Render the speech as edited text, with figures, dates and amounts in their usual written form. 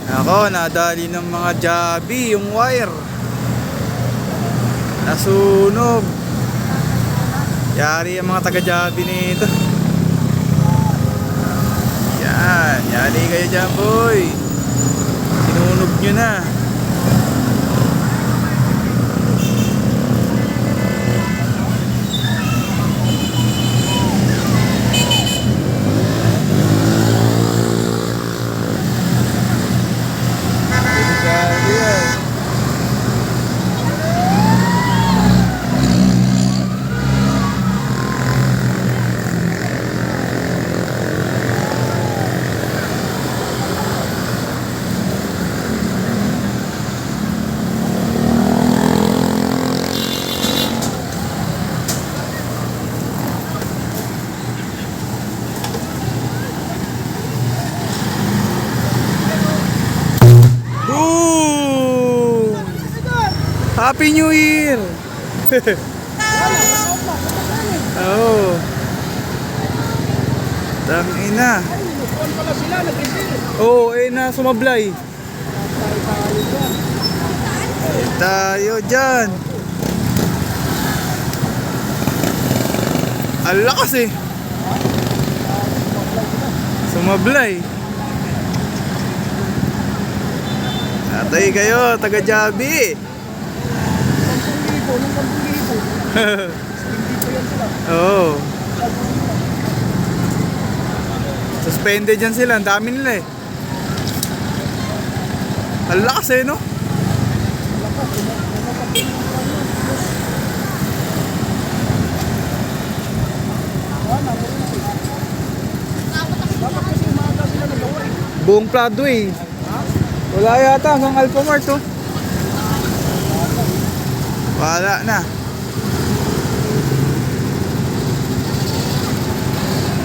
Ako, nadali ng mga Jabi yung wire. Nasunog. Yari ang mga taga Jabi nito. Yan, yari kayo dyan boy. Sinunog nyo na. Happy New Year! Oh. Tangina. Oh, na sumablay. Tayo dyan. Ang lakas eh. Sumablay. Natay kayo, taga Jabi. Oo. Suspended dyan sila, ang dami nila eh. Ang lakas eh no? Buong Broadway. Wala yata hanggang Alphamart oh. Wala na.